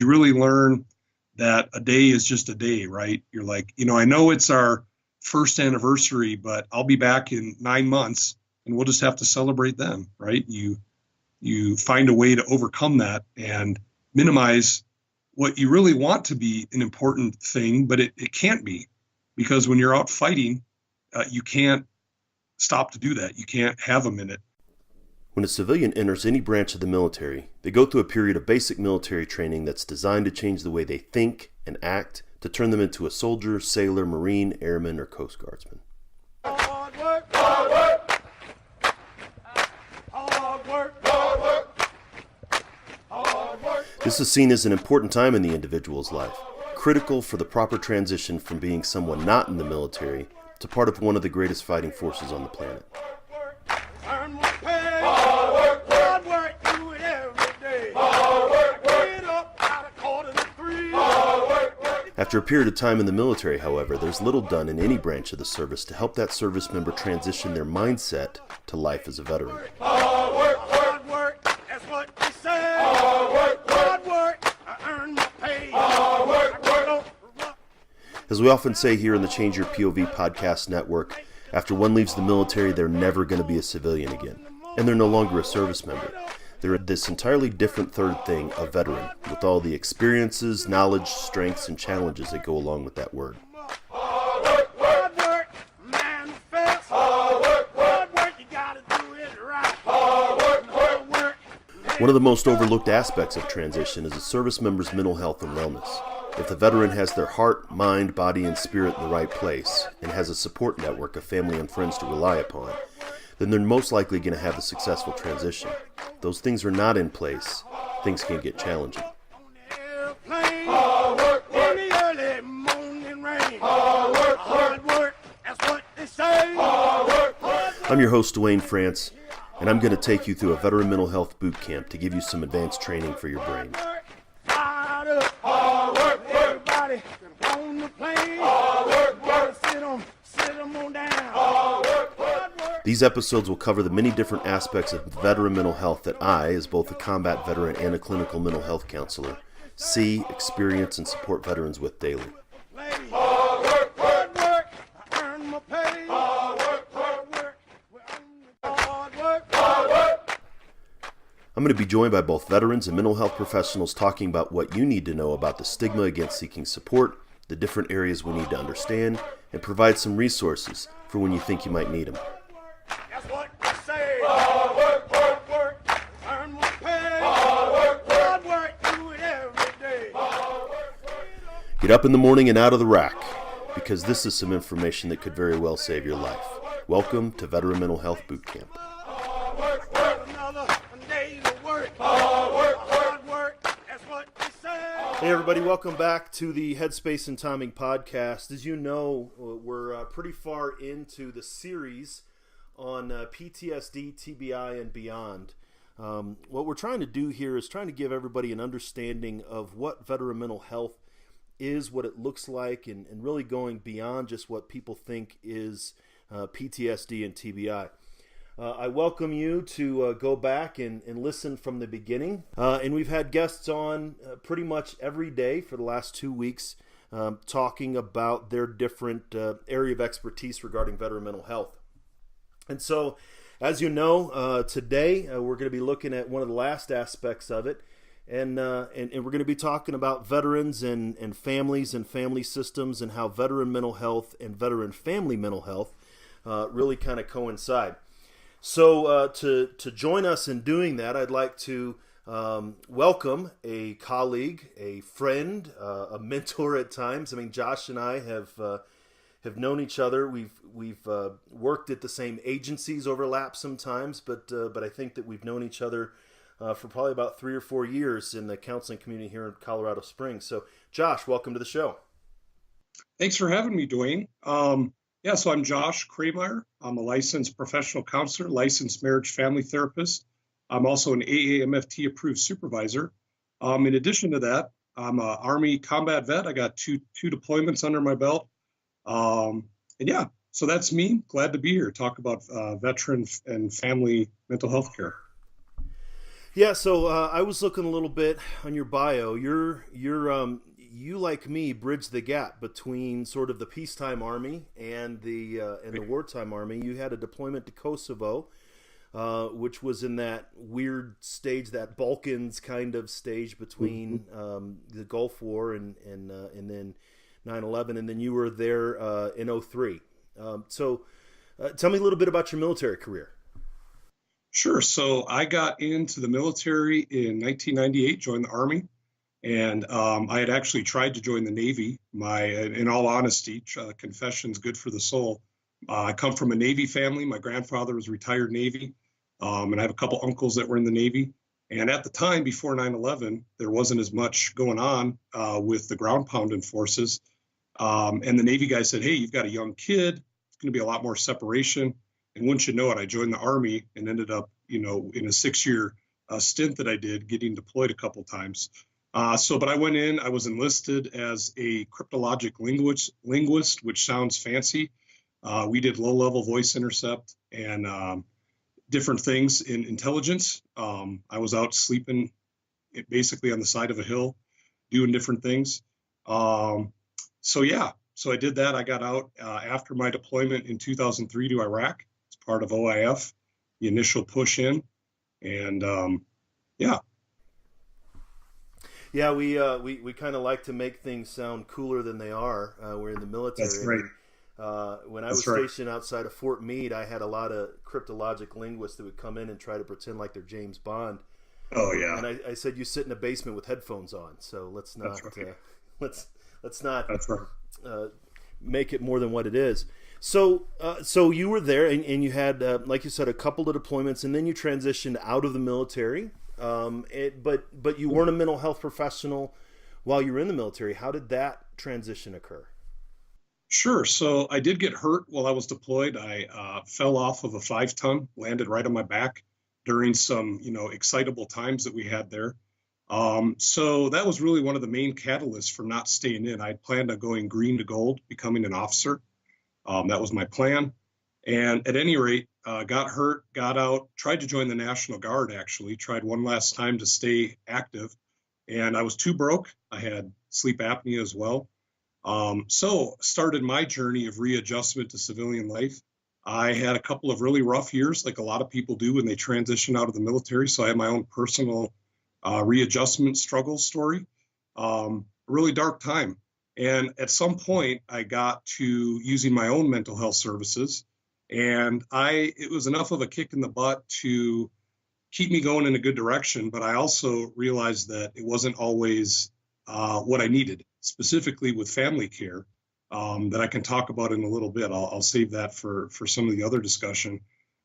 You really learn that a day is just a day, right? You're like, I know it's our first anniversary, but I'll be back in 9 months and we'll just have to celebrate then, right? You find a way to overcome that and minimize what you really want to be an important thing, but it can't be, because when you're out fighting, you can't stop to do that. You can't have a minute. When a civilian enters any branch of the military, they go through a period of basic military training that's designed to change the way they think and act to turn them into a soldier, sailor, Marine, airman, or Coast Guardsman. Hard work, hard work. Hard work, hard work. Hard work. This is seen as an important time in the individual's life, critical for the proper transition from being someone not in the military to part of one of the greatest fighting forces on the planet. Earn my pay. Hard work, hard work, do it every day. Hard work, get up out of 2:45. Hard work. After a period of time in the military, however, there's little done in any branch of the service to help that service member transition their mindset to life as a veteran. Hard work, that's what they say. Hard work, I earn my pay. Hard work. As we often say here in the Change Your POV podcast network, after one leaves the military, they're never going to be a civilian again. And they're no longer a service member. They're this entirely different third thing, a veteran, with all the experiences, knowledge, strengths, and challenges that go along with that word. Hard work, manifest. Hard work, you gotta do it right. Hard work. One of the most overlooked aspects of transition is a service member's mental health and wellness. If the veteran has their heart, mind, body, and spirit in the right place, and has a support network of family and friends to rely upon, then they're most likely going to have a successful transition. If those things are not in place, things can get challenging. Hard work, in the early morning rain. Hard work, that's what they say. I'm your host, Dwayne France, and I'm going to take you through a veteran mental health boot camp to give you some advanced training for your brain. Fired up. Hard work, everybody on the plane. Hard work, sit 'em on down. Hard work. These episodes will cover the many different aspects of veteran mental health that I, as both a combat veteran and a clinical mental health counselor, see, experience, and support veterans with daily. Hard work, I earn my pay. Hard work, hard work. I'm going to be joined by both veterans and mental health professionals talking about what you need to know about the stigma against seeking support, the different areas we need to understand, and provide some resources for when you think you might need them. That's what they say. Hard work, earn my pay. Hard work, do it every day. Get up in the morning and out of the rack, because this is some information that could very well save your life. Welcome to Veteran Mental Health Boot Camp. Another day to work. Hard work, that's what they say. Hey everybody, welcome back to the Headspace and Timing podcast. As you know, we're pretty far into the series on PTSD, TBI, and beyond. What we're trying to do here is trying to give everybody an understanding of what veteran mental health is, what it looks like, and really going beyond just what people think is PTSD and TBI. I welcome you to go back and listen from the beginning. And we've had guests on pretty much every day for the last 2 weeks talking about their different area of expertise regarding veteran mental health. And so, as you know, today we're going to be looking at one of the last aspects of it. And we're going to be talking about veterans and families and family systems and how veteran mental health and veteran family mental health really kind of coincide. So to join us in doing that, I'd like to welcome a colleague, a friend, a mentor at times. I mean, Josh and I have known each other. We've worked at the same agencies, overlap sometimes, but I think that we've known each other for probably about 3 or 4 years in the counseling community here in Colorado Springs. So, Josh, welcome to the show. Thanks for having me, Dwayne. So I'm Josh Kreimeyer. I'm a licensed professional counselor, licensed marriage family therapist. I'm also an AAMFT approved supervisor. In addition to that, I'm an Army combat vet. I got two deployments under my belt. So that's me. Glad to be here. Talk about veteran and family mental health care. Yeah, so I was looking a little bit on your bio. You like me bridge the gap between sort of the peacetime army and the wartime army. You had a deployment to Kosovo, which was in that weird stage, that Balkans kind of stage between the Gulf War and then 9/11, and then you were there in '03. So tell me a little bit about your military career. Sure. So I got into the military in 1998, joined the Army, and I had actually tried to join the Navy. In all honesty, confession's good for the soul. I come from a Navy family. My grandfather was retired Navy, and I have a couple uncles that were in the Navy. And at the time, before 9/11, there wasn't as much going on with the ground pounding forces. And the Navy guy said, "Hey, you've got a young kid. It's going to be a lot more separation." And wouldn't you know it, I joined the Army and ended up, in a 6-year stint that I did, getting deployed a couple times. But I went in, I was enlisted as a cryptologic linguist, which sounds fancy. We did low-level voice intercept and different things in intelligence. I was out sleeping basically on the side of a hill, doing different things. So I did that. I got out after my deployment in 2003 to Iraq. Part of OIF, the initial push in, and we kind of like to make things sound cooler than they are. We're in the military. That's right. When I was stationed outside of Fort Meade, I had a lot of cryptologic linguists that would come in and try to pretend like they're James Bond. Oh yeah. And I said, you sit in a basement with headphones on, so let's not let's not That's right. Make it more than what it is. So you were there, and you had, like you said, a couple of deployments, and then you transitioned out of the military. But you weren't a mental health professional while you were in the military. How did that transition occur? Sure. So I did get hurt while I was deployed. I fell off of a 5-ton, landed right on my back during some, excitable times that we had there. So that was really one of the main catalysts for not staying in. I planned on going green to gold, becoming an officer. That was my plan. And at any rate, got hurt, got out, tried to join the National Guard, actually, tried one last time to stay active. And I was too broke. I had sleep apnea as well. So started my journey of readjustment to civilian life. I had a couple of really rough years, like a lot of people do when they transition out of the military. So I had my own personal readjustment struggle story. Really dark time. And at some point, I got to using my own mental health services, and it was enough of a kick in the butt to keep me going in a good direction. But I also realized that it wasn't always what I needed, specifically with family care, that I can talk about in a little bit. I'll save that for some of the other discussion.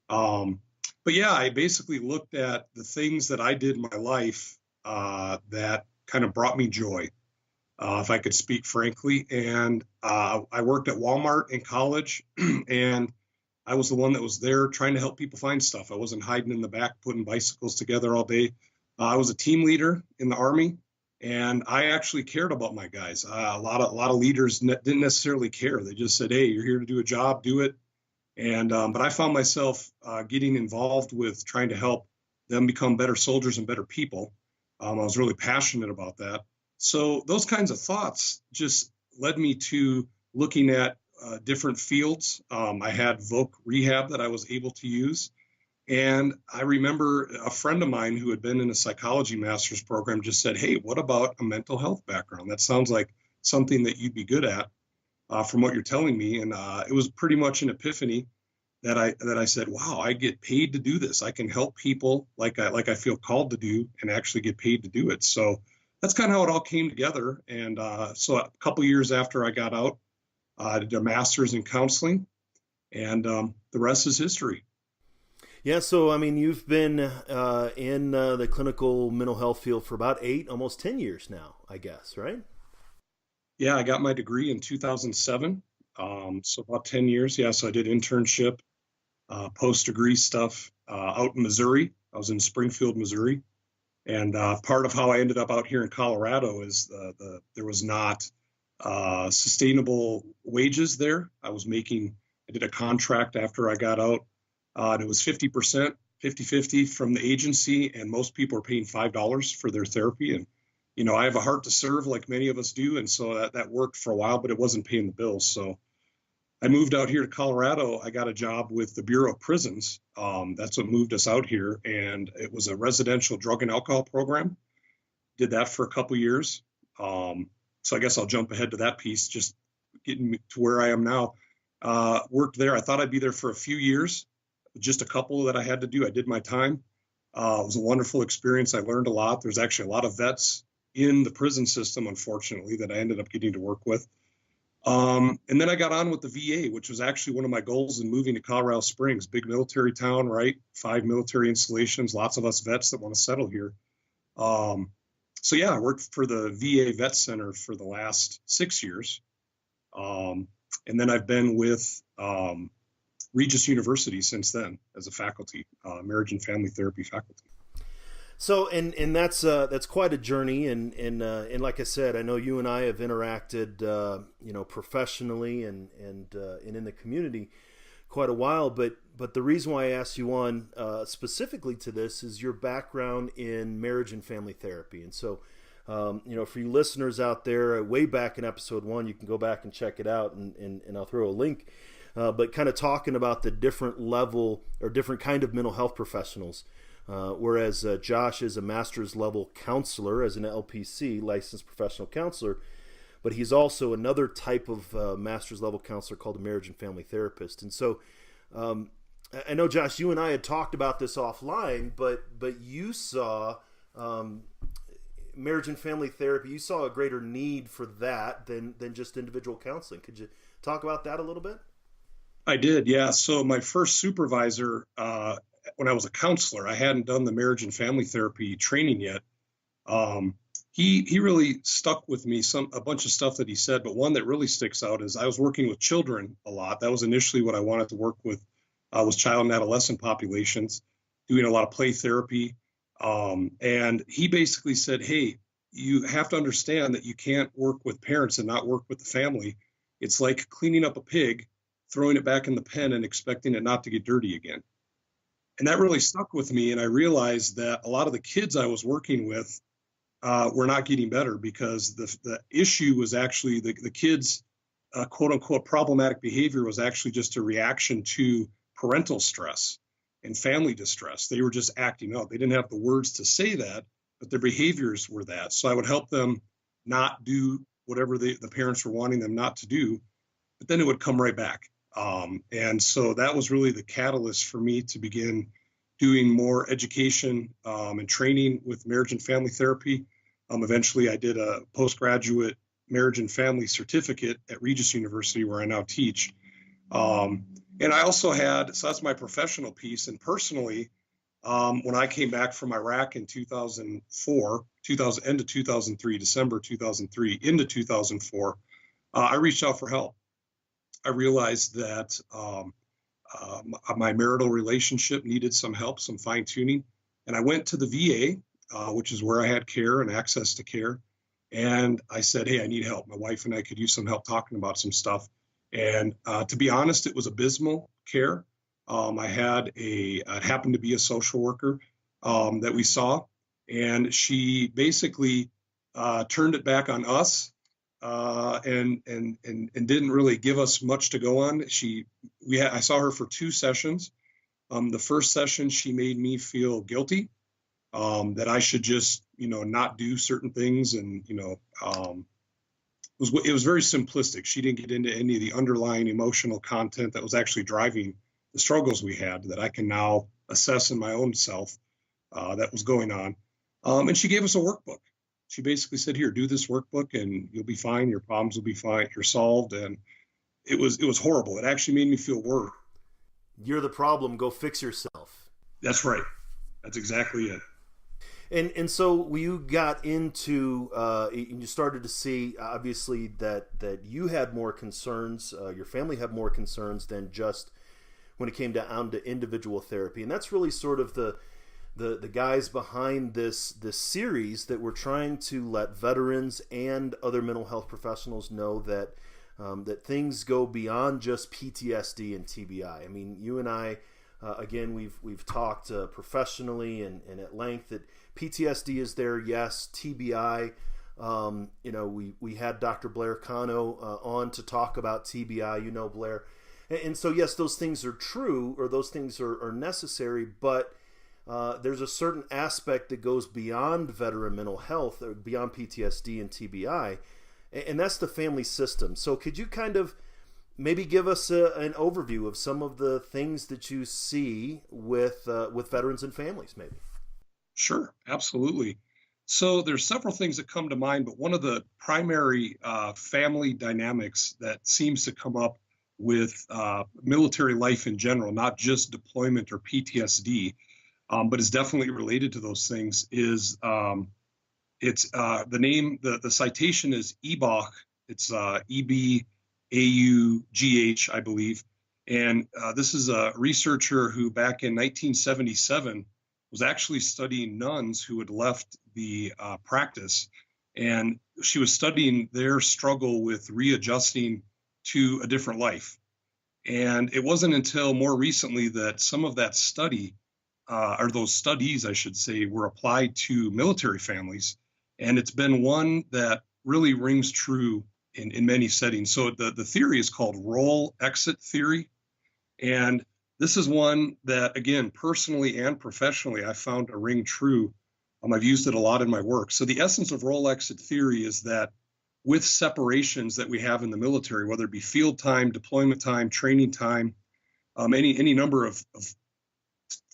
But yeah, I basically looked at the things that I did in my life that kind of brought me joy. If I could speak frankly. And I worked at Walmart in college, and I was the one that was there trying to help people find stuff. I wasn't hiding in the back, putting bicycles together all day. I was a team leader in the Army, and I actually cared about my guys. A lot of leaders didn't necessarily care. They just said, "Hey, you're here to do a job, do it." And but I found myself getting involved with trying to help them become better soldiers and better people. I was really passionate about that. So those kinds of thoughts just led me to looking at different fields. I had voc rehab that I was able to use. And I remember a friend of mine who had been in a psychology master's program just said, "Hey, what about a mental health background? That sounds like something that you'd be good at from what you're telling me." And it was pretty much an epiphany that I said, wow, I get paid to do this. I can help people like I feel called to do and actually get paid to do it. So that's kind of how it all came together. And so a couple years after I got out, I did a master's in counseling, and the rest is history. Yeah, so I mean, you've been in the clinical mental health field for about 8, almost 10 years now, I guess, right? Yeah, I got my degree in 2007, so about 10 years. Yeah, so I did internship, post-degree stuff out in Missouri. I was in Springfield, Missouri. And part of how I ended up out here in Colorado is there was not sustainable wages there. I did a contract after I got out, and it was 50% 50-50 from the agency, and most people are paying $5 for their therapy. And, I have a heart to serve like many of us do. And so that worked for a while, but it wasn't paying the bills. So I moved out here to Colorado. I got a job with the Bureau of Prisons. That's what moved us out here. And it was a residential drug and alcohol program. Did that for a couple years. So I guess I'll jump ahead to that piece, just getting to where I am now. Worked there. I thought I'd be there for a few years, just a couple that I had to do. I did my time. It was a wonderful experience. I learned a lot. There's actually a lot of vets in the prison system, unfortunately, that I ended up getting to work with. And then I got on with the VA, which was actually one of my goals in moving to Colorado Springs, big military town, right? 5 military installations, lots of us vets that want to settle here. So yeah, I worked for the VA Vet Center for the last 6 years. And then I've been with Regis University since then as a faculty, marriage and family therapy faculty. So, and that's quite a journey, and like I said, I know you and I have interacted, professionally and in the community quite a while. But the reason why I asked you on specifically to this is your background in marriage and family therapy, and so for you listeners out there, way back in episode 1, you can go back and check it out, and I'll throw a link. But kind of talking about the different level or different kind of mental health professionals. Whereas Josh is a master's level counselor as an LPC, licensed professional counselor, but he's also another type of master's level counselor called a marriage and family therapist. And so I know, Josh, you and I had talked about this offline, but you saw marriage and family therapy, you saw a greater need for that than just individual counseling. Could you talk about that a little bit? I did, yeah. So my first supervisor, when I was a counselor, I hadn't done the marriage and family therapy training yet. He really stuck with me, a bunch of stuff that he said, but one that really sticks out is I was working with children a lot. That was initially what I wanted to work with, was child and adolescent populations, doing a lot of play therapy. And he basically said, hey, you have to understand that you can't work with parents and not work with the family. It's like cleaning up a pig, throwing it back in the pen and expecting it not to get dirty again. And that really stuck with me. And I realized that a lot of the kids I was working with were not getting better because the issue was actually the kids' quote unquote problematic behavior was actually just a reaction to parental stress and family distress. They were just acting out. They didn't have the words to say that, but their behaviors were that. So I would help them not do whatever the parents were wanting them not to do, but then it would come right back. And so that was really the catalyst for me to begin doing more education and training with marriage and family therapy. Eventually, I did a postgraduate marriage and family certificate at Regis University, where I now teach. And I also so that's my professional piece. And personally, when I came back from Iraq in 2004, end of 2003, December 2003, into 2004, I reached out for help. I realized that my marital relationship needed some help, some fine tuning. And I went to the VA, which is where I had care and access to care. And I said, hey, I need help. My wife and I could use some help talking about some stuff. And to be honest, it was abysmal care. It happened to be a social worker that we saw. And she basically turned it back on us. And didn't really give us much to go on. I saw her for 2 sessions. The first session, she made me feel guilty, that I should just, not do certain things. And, it was very simplistic. She didn't get into any of the underlying emotional content that was actually driving the struggles we had that I can now assess in my own self, that was going on. And she gave us a workbook. She basically said, here, do this workbook and you'll be fine. Your problems will be fine. You're solved. And it was horrible. It actually made me feel worse. You're the problem. Go fix yourself. That's right. That's exactly it. And so you got into, and you started to see, obviously, that you had more concerns, your family had more concerns than just when it came down to individual therapy. And that's really sort of the guys behind this series, that we're trying to let veterans and other mental health professionals know that that things go beyond just PTSD and TBI. I mean, you and I Again, we've talked professionally and at length that PTSD is there. Yes, TBI. We had Dr. Blair Cano on to talk about TBI. You know, Blair. And so, yes, those things are true, or those things are necessary, but there's a certain aspect that goes beyond veteran mental health, or beyond PTSD and TBI, and that's the family system. So could you kind of maybe give us an overview of some of the things that you see with veterans and families, maybe? Sure, absolutely. So there's several things that come to mind, but one of the primary family dynamics that seems to come up with military life in general, not just deployment or PTSD, but is definitely related to those things, is the citation is EBAUGH. It's EBAUGH, I believe. And this is a researcher who back in 1977 was actually studying nuns who had left the practice. And she was studying their struggle with readjusting to a different life. And it wasn't until more recently that some of that study, or those studies, I should say, were applied to military families. And it's been one that really rings true in many settings. So the theory is called role exit theory. And this is one that, again, personally and professionally, I found to ring true. I've used it a lot in my work. So the essence of role exit theory is that with separations that we have in the military, whether it be field time, deployment time, training time, any number of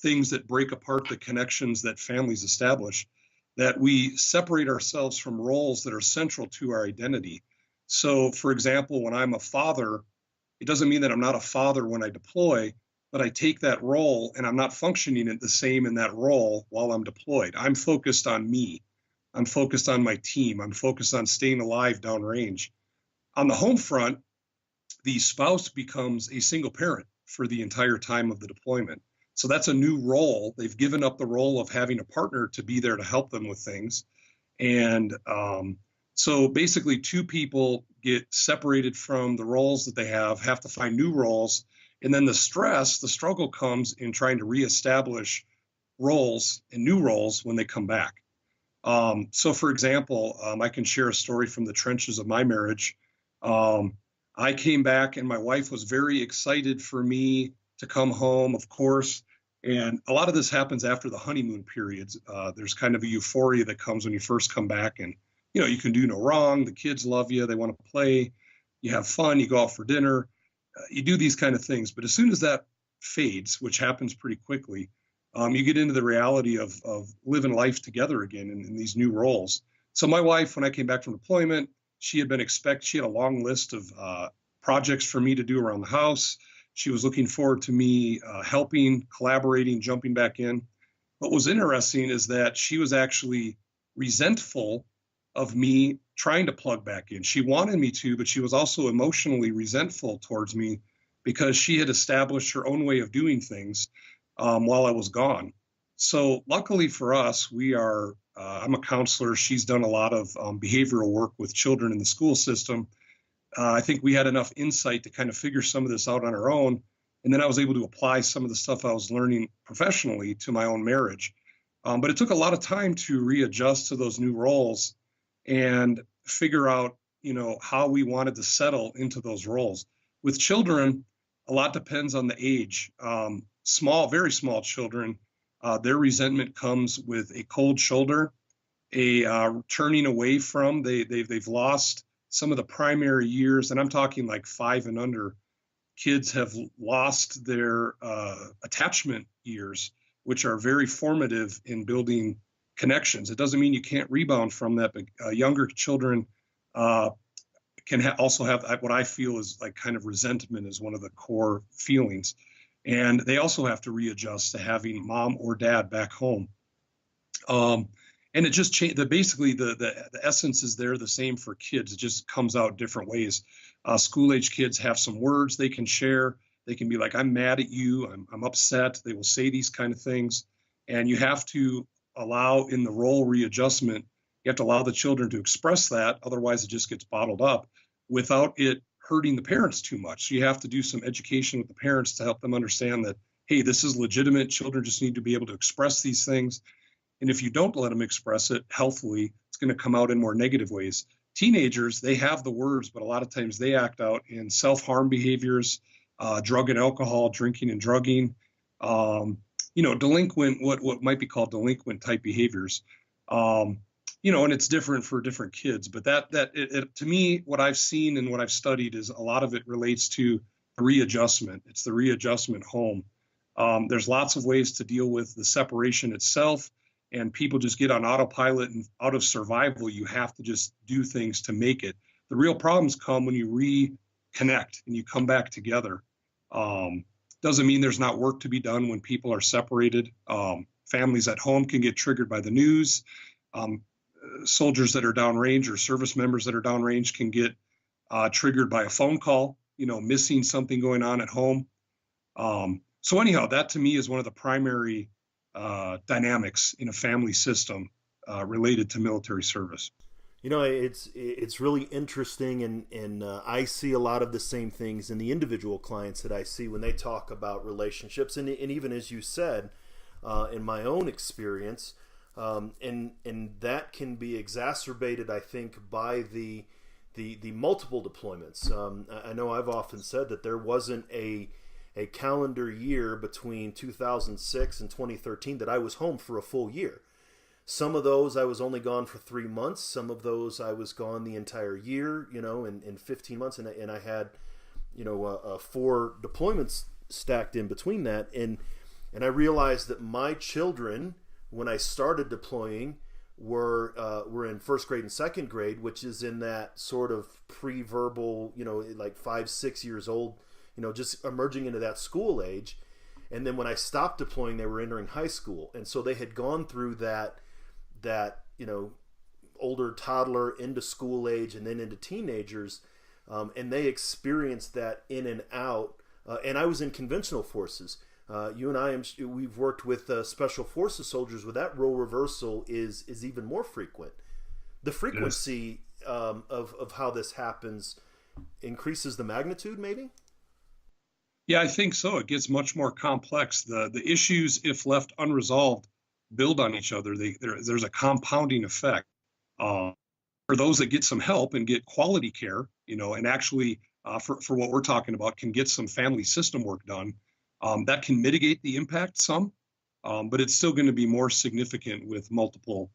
things that break apart the connections that families establish, that we separate ourselves from roles that are central to our identity. So, for example, when I'm a father, it doesn't mean that I'm not a father when I deploy, but I take that role and I'm not functioning the same in that role while I'm deployed. I'm focused on me. I'm focused on my team. I'm focused on staying alive downrange. On the home front, the spouse becomes a single parent for the entire time of the deployment. So that's a new role. They've given up the role of having a partner to be there to help them with things. And so basically two people get separated from the roles that they have to find new roles. And then the struggle comes in trying to reestablish roles and new roles when they come back. So for example, I can share a story from the trenches of my marriage. I came back and my wife was very excited for me to come home, of course. And a lot of this happens after the honeymoon periods. There's kind of a euphoria that comes when you first come back, and, you know, you can do no wrong. The kids love you. They want to play. You have fun. You go out for dinner. You do these kind of things. But as soon as that fades, which happens pretty quickly, you get into the reality of living life together again in these new roles. So my wife, when I came back from deployment, she had a long list of projects for me to do around the house. She was looking forward to me helping, collaborating, jumping back in. What was interesting is that she was actually resentful of me trying to plug back in. She wanted me to, but she was also emotionally resentful towards me because she had established her own way of doing things while I was gone. So luckily for us, I'm a counselor. She's done a lot of behavioral work with children in the school system. I think we had enough insight to kind of figure some of this out on our own. And then I was able to apply some of the stuff I was learning professionally to my own marriage. But it took a lot of time to readjust to those new roles and figure out, how we wanted to settle into those roles. With children, a lot depends on the age. Very small children, their resentment comes with a cold shoulder, a turning away from. They've lost some of the primary years, and I'm talking like 5 and under. Kids have lost their attachment years, which are very formative in building connections. It doesn't mean you can't rebound from that, but younger children can also have what I feel is like kind of resentment is one of the core feelings. And they also have to readjust to having mom or dad back home. And it just changed. Basically, the essence is there the same for kids. It just comes out different ways. School-age kids have some words they can share. They can be like, I'm mad at you. I'm upset. They will say these kind of things. And you have to allow in the role readjustment, you have to allow the children to express that. Otherwise, it just gets bottled up without it hurting the parents too much. So you have to do some education with the parents to help them understand that hey, this is legitimate. Children just need to be able to express these things. And if you don't let them express it healthfully, it's going to come out in more negative ways. Teenagers, they have the words, but a lot of times they act out in self-harm behaviors, drug and alcohol, drinking and drugging, delinquent, what might be called delinquent type behaviors. And it's different for different kids. But to me, what I've seen and what I've studied is a lot of it relates to readjustment. It's the readjustment home. There's lots of ways to deal with the separation itself, and people just get on autopilot, and out of survival, you have to just do things to make it. The real problems come when you reconnect and you come back together. Doesn't mean there's not work to be done when people are separated. Families at home can get triggered by the news. Soldiers that are downrange or service members that are downrange can get triggered by a phone call, missing something going on at home. So anyhow, that to me is one of the primary dynamics in a family system related to military service. It's really interesting, and I see a lot of the same things in the individual clients that I see when they talk about relationships, and even as you said, in my own experience, and that can be exacerbated, I think, by the multiple deployments. I know I've often said that there wasn't a calendar year between 2006 and 2013 that I was home for a full year. Some of those I was only gone for 3 months. Some of those I was gone the entire year, in 15 months. And I had, 4 deployments stacked in between that. And I realized that my children, when I started deploying, were in first grade and second grade, which is in that sort of pre-verbal, like 5-6 years old, just emerging into that school age. And then when I stopped deploying, they were entering high school. And so they had gone through that older toddler into school age and then into teenagers. And they experienced that in and out. And I was in conventional forces. You and I, we've worked with special forces soldiers where that role reversal is even more frequent. The frequency of how this happens increases the magnitude, maybe? Yeah, I think so. It gets much more complex. The issues, if left unresolved, build on each other. There's a compounding effect. For those that get some help and get quality care, and actually for what we're talking about, can get some family system work done, that can mitigate the impact some, but it's still going to be more significant with multiple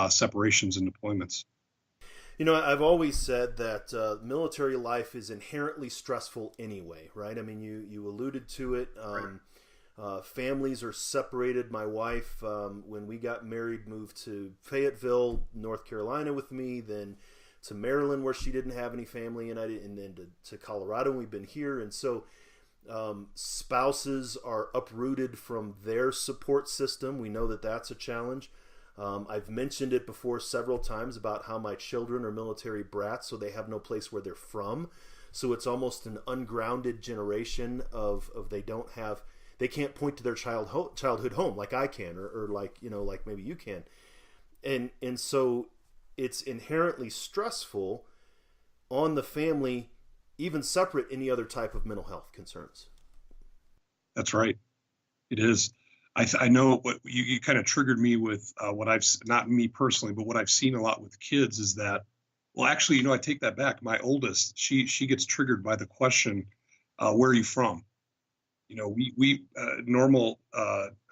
separations and deployments. I've always said that military life is inherently stressful anyway, right? I mean, you alluded to it. Families are separated. My wife, when we got married, moved to Fayetteville, North Carolina with me, then to Maryland where she didn't have any family, and then to Colorado, and we've been here. And so spouses are uprooted from their support system. We know that that's a challenge. I've mentioned it before several times about how my children are military brats, so they have no place where they're from. So it's almost an ungrounded generation of they can't point to their childhood home like I can, or like maybe you can. And so it's inherently stressful on the family, even separate any other type of mental health concerns. That's right. It is. I know what you kind of triggered me with what I've, not me personally, but what I've seen a lot with kids is that, well, actually, I take that back. My oldest, she gets triggered by the question, where are you from? We normal,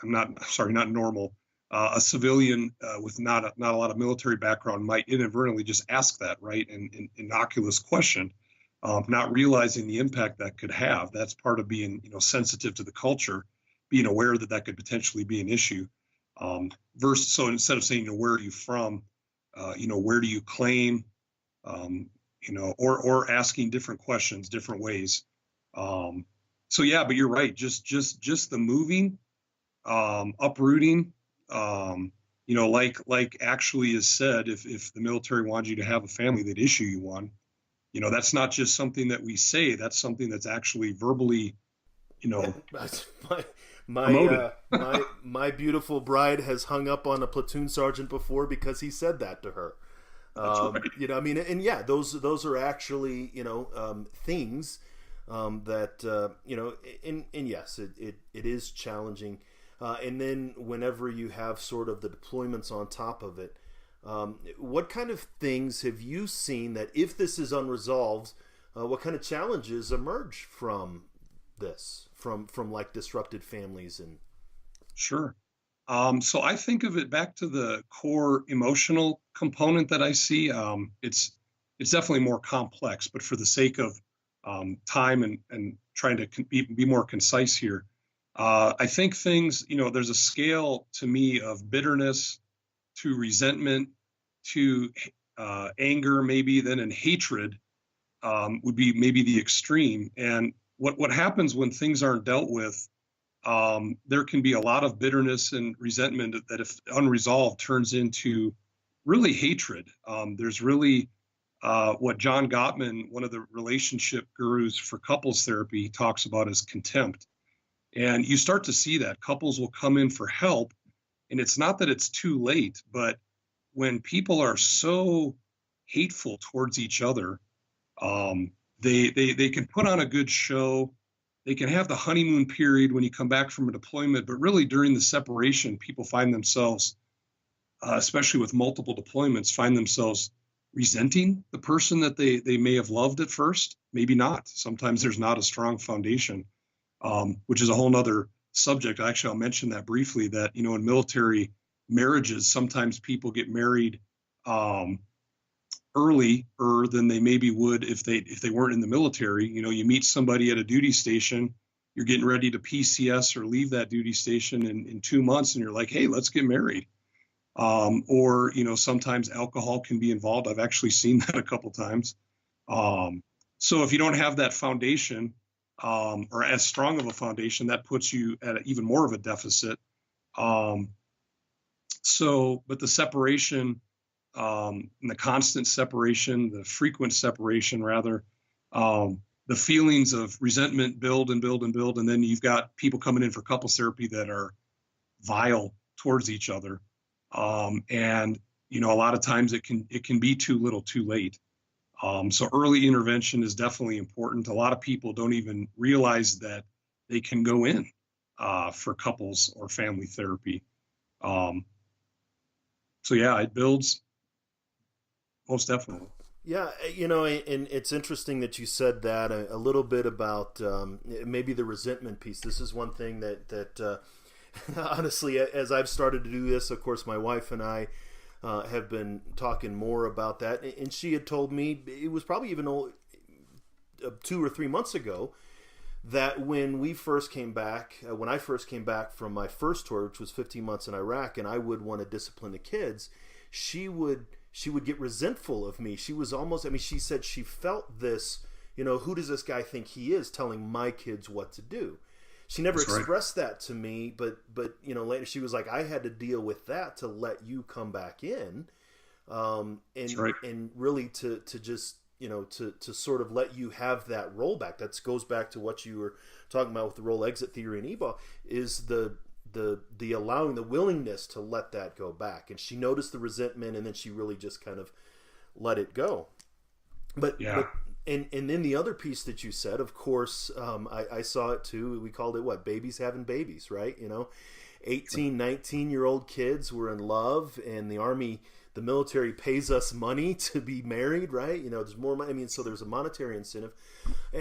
not normal, a civilian with not a lot of military background might inadvertently just ask that, right? An innocuous question, not realizing the impact that could have. That's part of being, sensitive to the culture, being aware that could potentially be an issue. So instead of saying, where are you from, where do you claim, or asking different questions, different ways. So yeah, but you're right. Just the moving, uprooting, like actually is said, if the military wanted you to have a family, they'd issue you one. That's not just something that we say. That's something that's actually verbally, my beautiful bride has hung up on a platoon sergeant before because he said that to her. That's right. And yeah, those are actually, things and yes, it is challenging. And then whenever you have sort of the deployments on top of it, what kind of things have you seen that, if this is unresolved, what kind of challenges emerge from this, from like disrupted families? And Sure. So I think of it back to the core emotional component that I see. It's definitely more complex, but for the sake of time and trying to be more concise here, I think things, there's a scale to me of bitterness to resentment to anger, maybe then in hatred would be maybe the extreme. And what happens when things aren't dealt with, there can be a lot of bitterness and resentment that, if unresolved, turns into really hatred. There's really what John Gottman, one of the relationship gurus for couples therapy, talks about as contempt. And you start to see that couples will come in for help, and it's not that it's too late, but when people are so hateful towards each other, they can put on a good show. They can have the honeymoon period when you come back from a deployment, but really during the separation, people find themselves, especially with multiple deployments, find themselves resenting the person that they may have loved at first, maybe not. Sometimes there's not a strong foundation, which is a whole nother subject. Actually, I'll mention that briefly, that, in military marriages, sometimes people get married earlier than they maybe would if they weren't in the military. You meet somebody at a duty station, you're getting ready to PCS or leave that duty station in 2 months, and you're like, hey, let's get married. Or sometimes alcohol can be involved. I've actually seen that a couple times. So if you don't have that foundation, or as strong of a foundation, that puts you at even more of a deficit. But the separation, and the constant separation, the frequent separation rather, the feelings of resentment build and build and build, and then you've got people coming in for couples therapy that are vile towards each other. And a lot of times it can be too little, too late. So early intervention is definitely important. A lot of people don't even realize that they can go in for couples or family therapy. So yeah, it builds, most definitely. Yeah, and it's interesting that you said that a little bit about maybe the resentment piece. This is one thing that honestly, as I've started to do this, of course, my wife and I have been talking more about that, and she had told me, it was probably even 2 or 3 months ago, that when I first came back from my first tour, which was 15 months in Iraq, and I would want to discipline the kids, she would get resentful of me. She was almost, she said she felt this, who does this guy think he is, telling my kids what to do? She never expressed that to me, but later she was like, I had to deal with that to let you come back in, and really to just to sort of let you have that rollback. That goes back to what you were talking about with the role exit theory and EBA, is the allowing, the willingness to let that go back. And she noticed the resentment, and then she really just kind of let it go. But and then the other piece that you said, of course, I saw it too. We called it babies having babies, right? 18, 19-year-old kids were in love, and the military pays us money to be married, right? There's more money. So there's a monetary incentive.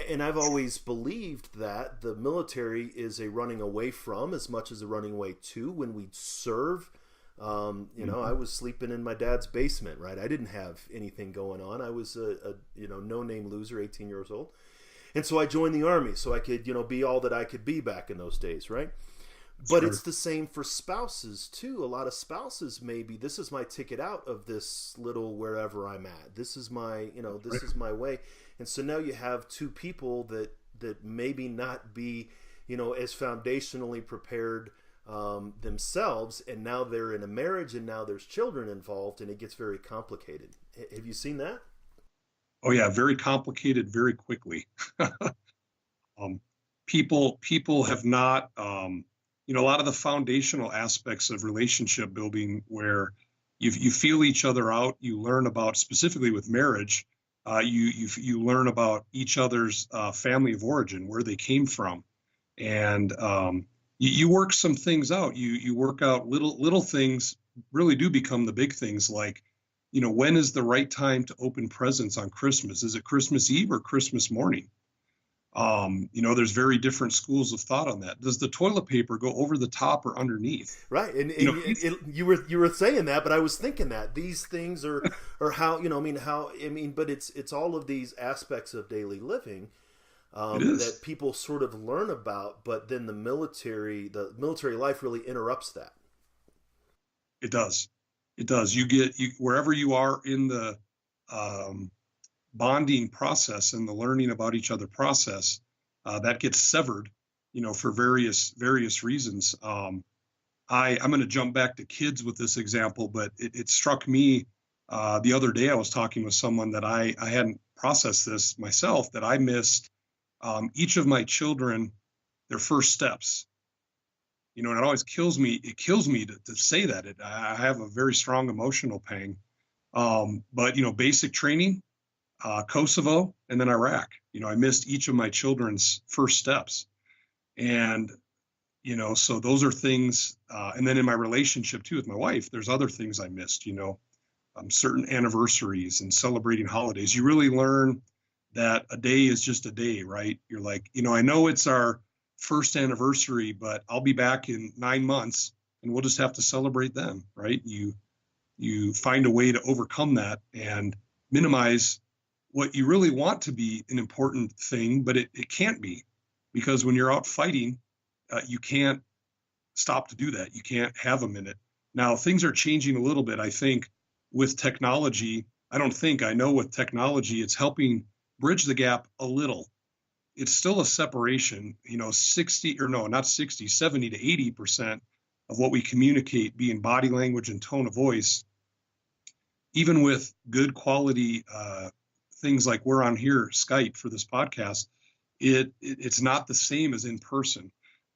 And I've always believed that the military is a running away from as much as a running away to. When we serve, I was sleeping in my dad's basement, right? I didn't have anything going on. I was a no-name loser, 18 years old. And so I joined the Army so I could, be all that I could be back in those days, right? But it's the same for spouses too. A lot of spouses, maybe this is my ticket out of this little wherever I'm at. This is my, this is my way. And so now you have two people that maybe not be, as foundationally prepared themselves, and now they're in a marriage, and now there's children involved, and it gets very complicated. Have you seen that? Oh yeah, very complicated, very quickly. People have not. A lot of the foundational aspects of relationship building, where you feel each other out, you learn about, specifically with marriage, You learn about each other's family of origin, where they came from, and you work some things out. You work out little things really do become the big things, like, when is the right time to open presents on Christmas? Is it Christmas Eve or Christmas morning? There's very different schools of thought on that. Does the toilet paper go over the top or underneath? Right, and you were saying that, but I was thinking that these things are how but it's all of these aspects of daily living that people sort of learn about, but then the military life really interrupts that. It does. You wherever you are in the bonding process and the learning about each other process, that gets severed, for various reasons. I'm going to jump back to kids with this example, but it struck me the other day. I was talking with someone that I hadn't processed this myself, that I missed each of my children, their first steps. And it always kills me. It kills me to say that. I have a very strong emotional pang. But basic training, Kosovo, and then Iraq. I missed each of my children's first steps. And, so those are things. And then in my relationship too with my wife, there's other things I missed, certain anniversaries and celebrating holidays. You really learn that a day is just a day, right? You're like, I know it's our first anniversary, but I'll be back in 9 months and we'll just have to celebrate them, right? You find a way to overcome that and minimize what you really want to be an important thing, but it can't be, because when you're out fighting, you can't stop to do that. You can't have a minute. Now, things are changing a little bit, I think, with technology. I know with technology, it's helping bridge the gap a little. It's still a separation, 70 to 80% of what we communicate being body language and tone of voice. Even with good quality things like we're on here, Skype, for this podcast, it's not the same as in person.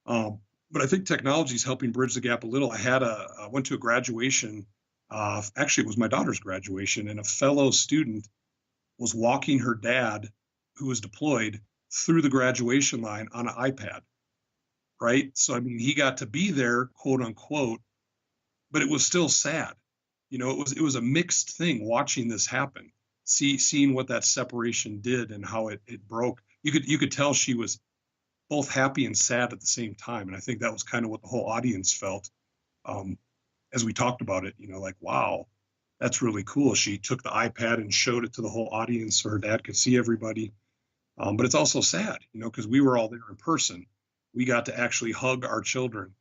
But I think technology is helping bridge the gap a little. I went to a graduation. Actually, it was my daughter's graduation, and a fellow student was walking her dad, who was deployed, through the graduation line on an iPad, right? So, he got to be there, quote unquote, but it was still sad. It was a mixed thing watching this happen, seeing what that separation did and how it broke. You could tell she was both happy and sad at the same time. And I think that was kind of what the whole audience felt as we talked about it, like, wow, that's really cool. She took the iPad and showed it to the whole audience so her dad could see everybody. But it's also sad, because we were all there in person. We got to actually hug our children,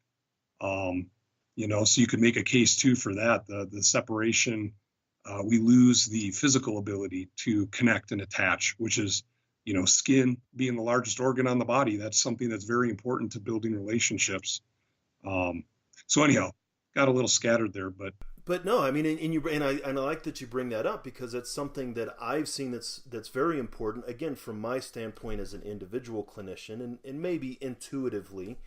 so you could make a case too for that. The separation, we lose the physical ability to connect and attach, which is, skin being the largest organ on the body. That's something that's very important to building relationships. So anyhow, got a little scattered there, but no, and I like that you bring that up, because it's something that I've seen that's very important, again, from my standpoint as an individual clinician, and maybe intuitively,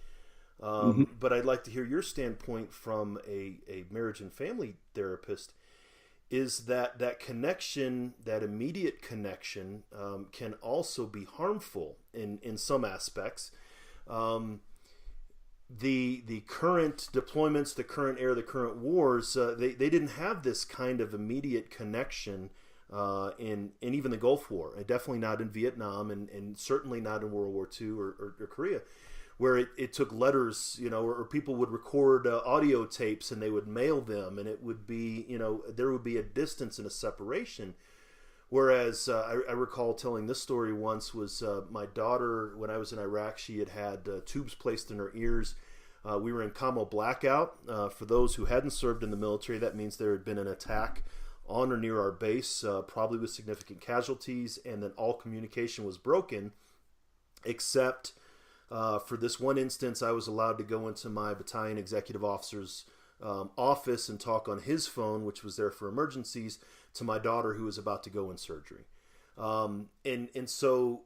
but I'd like to hear your standpoint from a marriage and family therapist, is that connection, that immediate connection, can also be harmful in some aspects. The current deployments, the current era, the current wars, they didn't have this kind of immediate connection in even the Gulf War, and definitely not in Vietnam, and certainly not in World War II or Korea, where it took letters, or people would record audio tapes and they would mail them, and it would be, there would be a distance and a separation. Whereas I recall telling this story once, was my daughter, when I was in Iraq, she had tubes placed in her ears. We were in Camo blackout. For those who hadn't served in the military, that means there had been an attack on or near our base, probably with significant casualties, and then all communication was broken, except for this one instance, I was allowed to go into my battalion executive officer's office and talk on his phone, which was there for emergencies, to my daughter who was about to go in surgery. And so,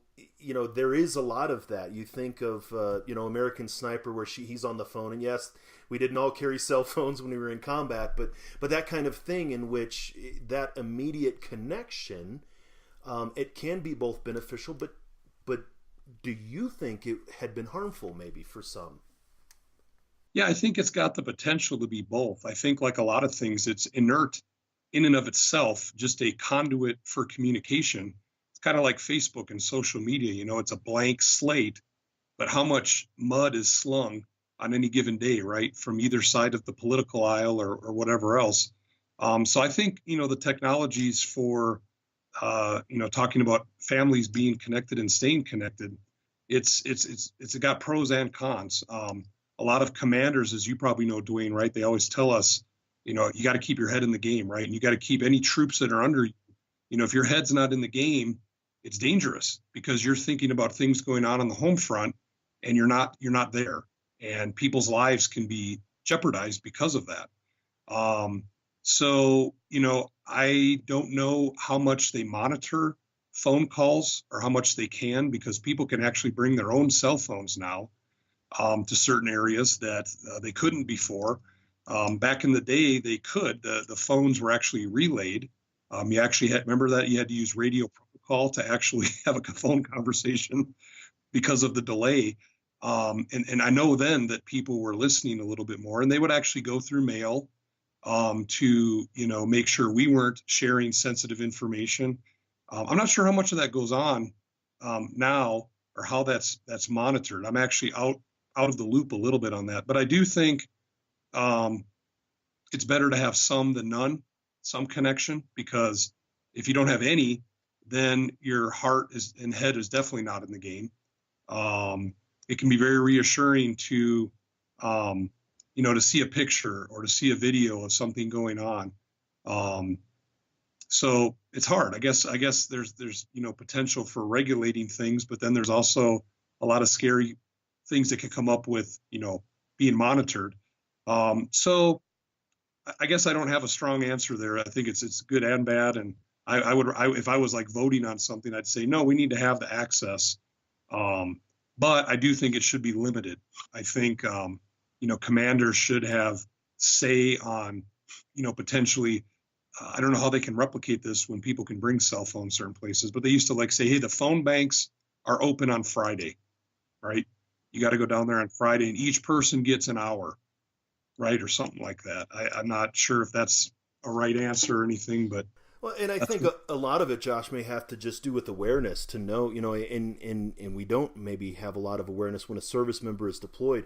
there is a lot of that. You think of, American Sniper, where he's on the phone, and yes, we didn't all carry cell phones when we were in combat, but that kind of thing in which that immediate connection It can be both beneficial, but do you think it had been harmful maybe for some? Yeah, I think it's got the potential to be both. I think, like a lot of things, it's inert in and of itself, just a conduit for communication. It's kind of like Facebook and social media. It's a blank slate, but how much mud is slung on any given day, right, from either side of the political aisle or whatever else. So I think, the technologies for, talking about families being connected and staying connected, it's got pros and cons. A lot of commanders, as you probably know, Dwayne, right, they always tell us, you got to keep your head in the game, right? And you got to keep any troops that are under you. If your head's not in the game, it's dangerous because you're thinking about things going on the home front and you're not there. And people's lives can be jeopardized because of that. So, I don't know how much they monitor phone calls or how much they can, because people can actually bring their own cell phones now to certain areas that they couldn't before. Back in the day, they could. The phones were actually relayed. You actually remember that you had to use radio protocol to actually have a phone conversation because of the delay. And I know then that people were listening a little bit more, and they would actually go through mail to make sure we weren't sharing sensitive information. I'm not sure how much of that goes on now or how that's monitored. I'm actually out of the loop a little bit on that, but I do think it's better to have some than none, some connection, because if you don't have any, then your heart and head is definitely not in the game. It can be very reassuring to see a picture or to see a video of something going on. So it's hard. I guess there's potential for regulating things, but then there's also a lot of scary things that could come up with being monitored. So I guess I don't have a strong answer there. I think it's good and bad. And I would if I was like voting on something, I'd say no, we need to have the access. But I do think it should be limited. I think commanders should have say on potentially. I don't know how they can replicate this when people can bring cell phones certain places, but they used to say, hey, the phone banks are open on Friday, right? You got to go down there on Friday and each person gets an hour, right? Or something like that. I'm not sure if that's a right answer or anything, but. Well, and I think a lot of it, Josh, may have to just do with awareness to know, and we don't maybe have a lot of awareness when a service member is deployed,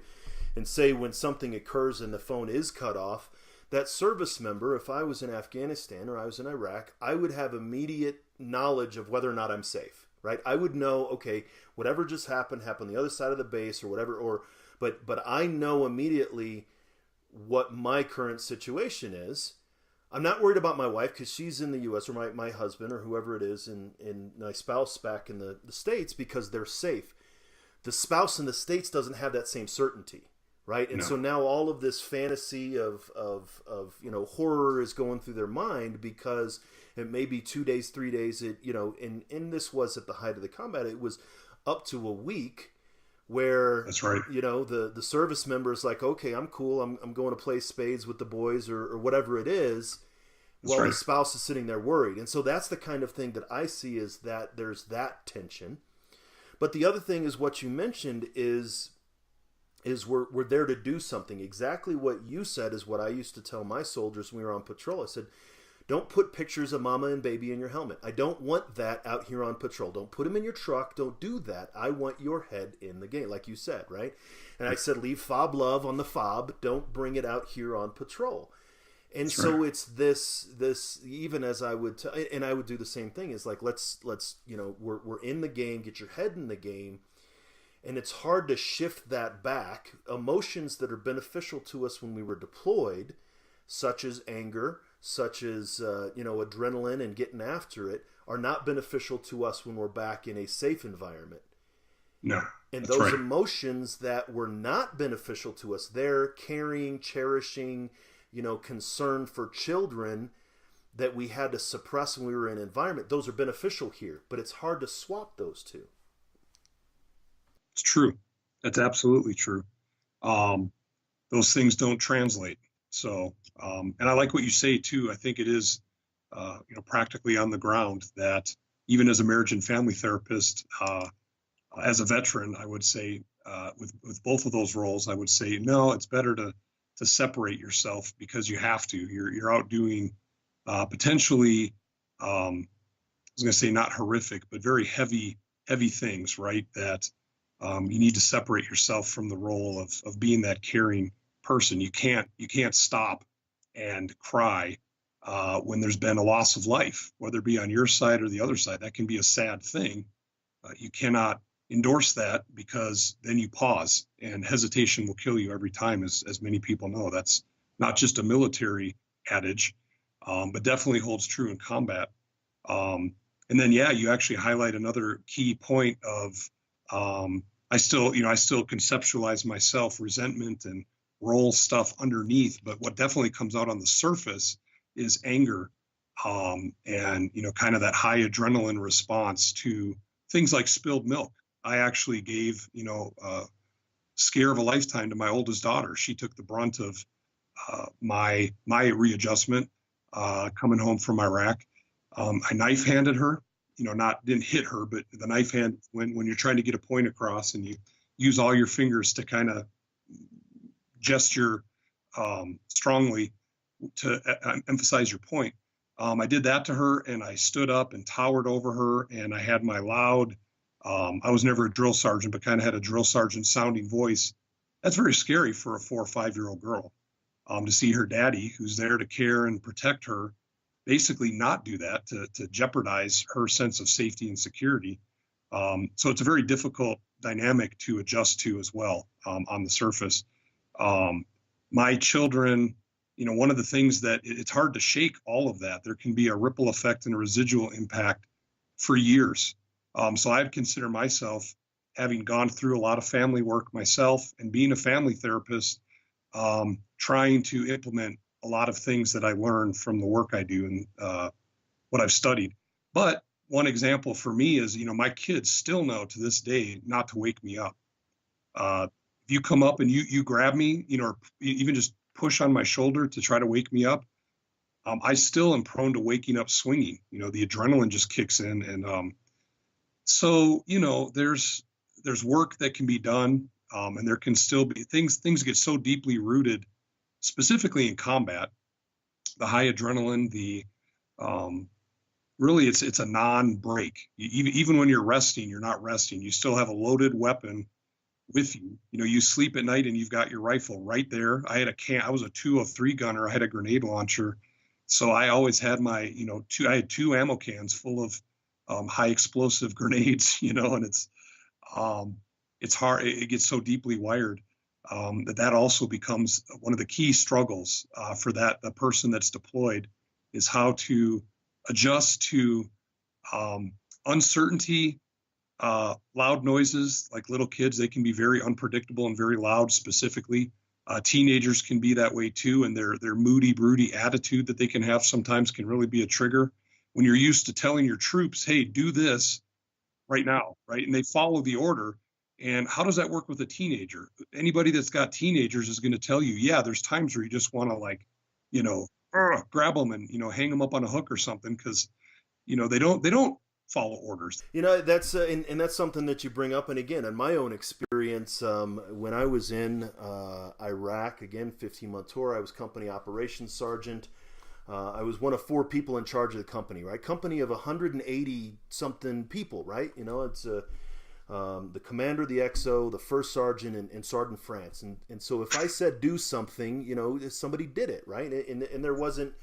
and say when something occurs and the phone is cut off, that service member, if I was in Afghanistan or I was in Iraq, I would have immediate knowledge of whether or not I'm safe, right? I would know, okay, whatever just happened on the other side of the base or whatever, but I know immediately what my current situation is. I'm not worried about my wife because she's in the U.S. or my husband or whoever it is and my spouse back in the States because they're safe. The spouse in the States doesn't have that same certainty. Right. And so now all of this fantasy of horror is going through their mind because it may be 2 days, 3 days, and this was at the height of the combat. It was up to a week where, that's right. The service member is like, okay, I'm cool. I'm going to play spades with the boys or whatever it is. That's while the spouse is sitting there worried. And so that's the kind of thing that I see is that there's that tension. But the other thing is what you mentioned is we're there to do something. Exactly what you said is what I used to tell my soldiers when we were on patrol. I said, don't put pictures of mama and baby in your helmet. I don't want that out here on patrol. Don't put them in your truck. Don't do that. I want your head in the game, like you said, right? And I said, leave fob love on the fob. Don't bring it out here on patrol. And that's so right. It's this even as I would and I would do the same thing is like let's we're in the game. Get your head in the game. And it's hard to shift that back. Emotions that are beneficial to us when we were deployed, such as anger, such as adrenaline and getting after it, are not beneficial to us when we're back in a safe environment. No. And those emotions that were not beneficial to us, they're caring, cherishing, concern for children that we had to suppress when we were in an environment. Those are beneficial here, but it's hard to swap those two. It's true. That's absolutely true. Those things don't translate. So, and I like what you say too. I think it is, practically on the ground that even as a marriage and family therapist, as a veteran, I would say with both of those roles, I would say no, it's better to separate yourself because you have to. You're out doing potentially, I was going to say not horrific, but very heavy things, right? That you need to separate yourself from the role of being that caring person. You can't stop and cry when there's been a loss of life, whether it be on your side or the other side. That can be a sad thing. You cannot endorse that because then you pause, and hesitation will kill you every time, as many people know. That's not just a military adage, but definitely holds true in combat. And then, yeah, you actually highlight another key point of I still conceptualize myself resentment and role stuff underneath, but what definitely comes out on the surface is anger, and kind of that high adrenaline response to things like spilled milk. I actually gave scare of a lifetime to my oldest daughter. She took the brunt of my readjustment coming home from Iraq. I knife handed her, didn't hit her, but the knife hand, when you're trying to get a point across and you use all your fingers to kind of gesture strongly to emphasize your point. I did that to her, and I stood up and towered over her, and I had my loud, I was never a drill sergeant, but kind of had a drill sergeant sounding voice. That's very scary for a 4 or 5-year-old girl, to see her daddy, who's there to care and protect her, basically not do that, to jeopardize her sense of safety and security. So it's a very difficult dynamic to adjust to as well, on the surface. My children, one of the things that it's hard to shake all of that. There can be a ripple effect and a residual impact for years. So I'd consider myself, having gone through a lot of family work myself and being a family therapist, trying to implement a lot of things that I learned from the work I do and what I've studied. But one example for me is, my kids still know to this day not to wake me up. If you come up and you grab me, or even just push on my shoulder to try to wake me up, I still am prone to waking up swinging. The adrenaline just kicks in. And so, there's work that can be done, and there can still be things get so deeply rooted, specifically in combat, the high adrenaline, the really it's a non-break. Even when you're resting, you're not resting. You still have a loaded weapon with you. You sleep at night and you've got your rifle right there. I was a 203 gunner. I had a grenade launcher. So I always had my, I had 2 ammo cans full of high explosive grenades, and it's hard. It gets so deeply wired that also becomes one of the key struggles for the person that's deployed, is how to adjust to uncertainty. Loud noises, like little kids, they can be very unpredictable and very loud. Specifically, teenagers can be that way too, and their moody, broody attitude that they can have sometimes can really be a trigger. When you're used to telling your troops, "Hey, do this right now," right, and they follow the order. And how does that work with a teenager? Anybody that's got teenagers is going to tell you, yeah, there's times where you just want to grab them and hang them up on a hook or something, because they don't follow orders. That's and that's something that you bring up. And again, in my own experience, when I was in Iraq, again, 15-month tour, I was company operations sergeant. I was one of 4 people in charge of the company, right? Company of 180 something people, right? It's the commander, the XO, the first sergeant, and Sergeant France. And so if I said do something, somebody did it, right? And there wasn't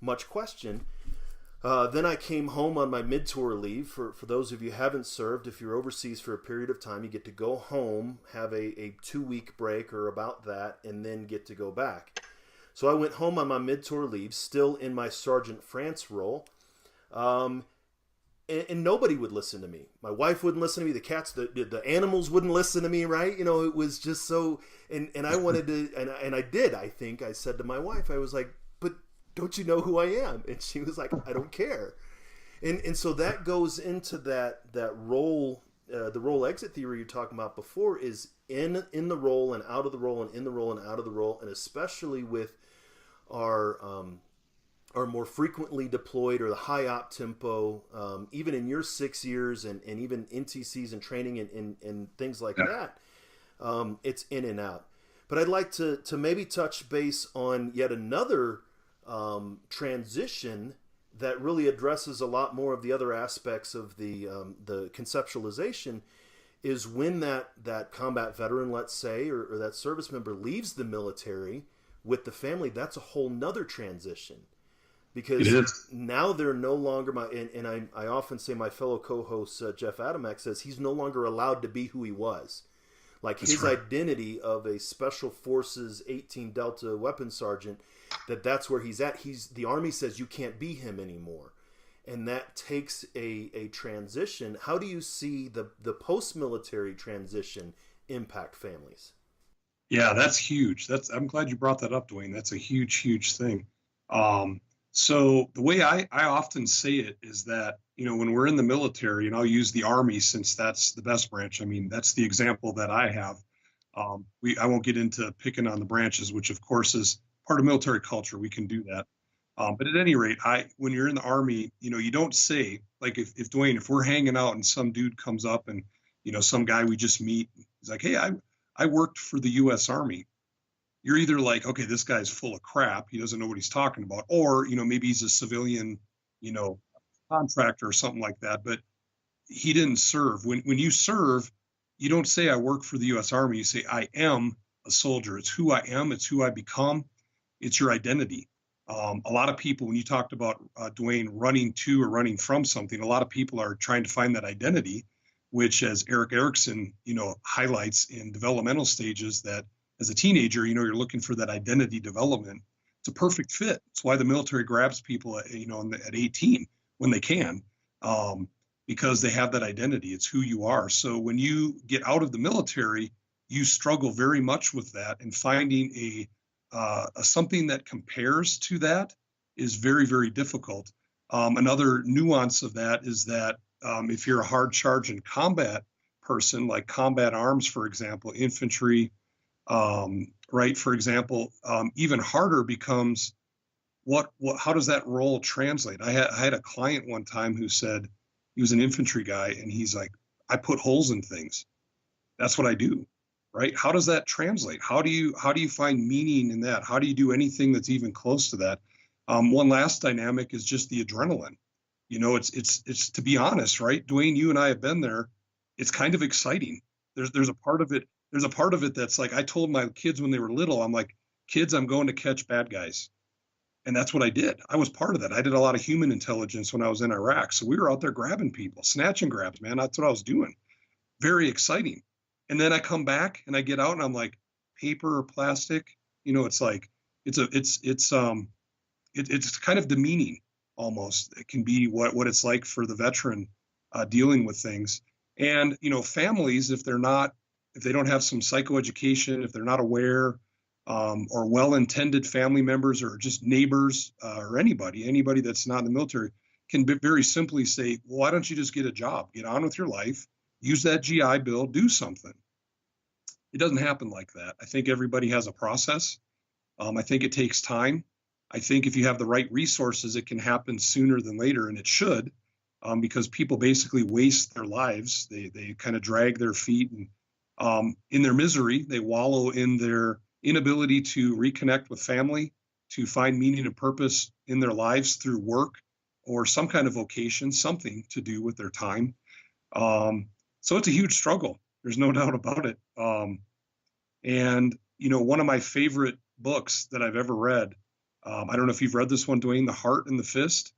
much question. Then I came home on my mid-tour leave. For those of you who haven't served, if you're overseas for a period of time, you get to go home, have a 2-week break or about that, and then get to go back. So I went home on my mid-tour leave, still in my Sergeant France role, and nobody would listen to me. My wife wouldn't listen to me. The cats, the animals wouldn't listen to me, right? It was just so, and I wanted to, and I did, I think. I said to my wife, I was like, but don't you know who I am? And she was like, I don't care. And so that goes into that role, the role exit theory you're talking about before, is in the role and out of the role, and in the role and out of the role, and especially with our are more frequently deployed, or the high op tempo, even in your 6 years and even NTCs and training and things like that, it's in and out. But I'd like to maybe touch base on yet another transition that really addresses a lot more of the other aspects of the conceptualization, is when that combat veteran, let's say, or that service member leaves the military with the family. That's a whole nother transition, because now they're no longer I often say, my fellow co-host Jeff Adamek says he's no longer allowed to be who he was. Like his identity of a Special Forces 18 Delta weapons sergeant, that's where he's at. The Army says you can't be him anymore. And that takes a transition. How do you see the post-military transition impact families? Yeah, that's huge. I'm glad you brought that up, Dwayne. That's a huge, huge thing. So the way I often say it is that, when we're in the military, and I'll use the Army since that's the best branch. I mean, that's the example that I have. I won't get into picking on the branches, which of course is part of military culture. We can do that. But at any rate, when you're in the Army, you don't say, like, if Dwayne, if we're hanging out and some dude comes up and, some guy we just meet, he's like, hey, I worked for the U.S. Army. You're either like, okay, this guy's full of crap, he doesn't know what he's talking about, or, maybe he's a civilian, contractor or something like that, but he didn't serve. When you serve, you don't say, I work for the U.S. Army. You say, I am a soldier. It's who I am. It's who I become. It's your identity. A lot of people, when you talked about, Dwayne, running to or running from something, a lot of people are trying to find that identity, which, as Eric Erickson, highlights in developmental stages, that as a teenager, you're looking for that identity development. It's a perfect fit. It's why the military grabs people at 18 when they can, because they have that identity. It's who you are. So when you get out of the military, you struggle very much with that, and finding a something that compares to that is very, very difficult. Another nuance of that is that if you're a hard charge and combat person, like combat arms, for example, infantry, right? For example, even harder becomes how does that role translate? I had a client one time who said, he was an infantry guy, and he's like, I put holes in things. That's what I do. Right? How does that translate? How do you find meaning in that? How do you do anything that's even close to that? One last dynamic is just the adrenaline. It's to be honest, right? Dwayne, you and I have been there. It's kind of exciting. There's a part of it. There's a part of it that's like, I told my kids when they were little, I'm like, kids, I'm going to catch bad guys. And that's what I did. I was part of that. I did a lot of human intelligence when I was in Iraq. So we were out there grabbing people, snatch and grabs, man. That's what I was doing. Very exciting. And then I come back and I get out and I'm like, paper or plastic, it's like, it's kind of demeaning almost. It can be what it's like for the veteran dealing with things. And, families, if they don't have some psychoeducation, if they're not aware, or well-intended family members, or just neighbors, or anybody that's not in the military, can very simply say, well, why don't you just get a job, get on with your life, use that GI Bill, do something. It doesn't happen like that. I think everybody has a process. I think it takes time. I think if you have the right resources, it can happen sooner than later, and it should, because people basically waste their lives. They kind of drag their feet, and in their misery, they wallow in their inability to reconnect with family, to find meaning and purpose in their lives through work or some kind of vocation, something to do with their time. So it's a huge struggle. There's no doubt about it. And, one of my favorite books that I've ever read, I don't know if you've read this one, Dwayne, The Heart and the Fist.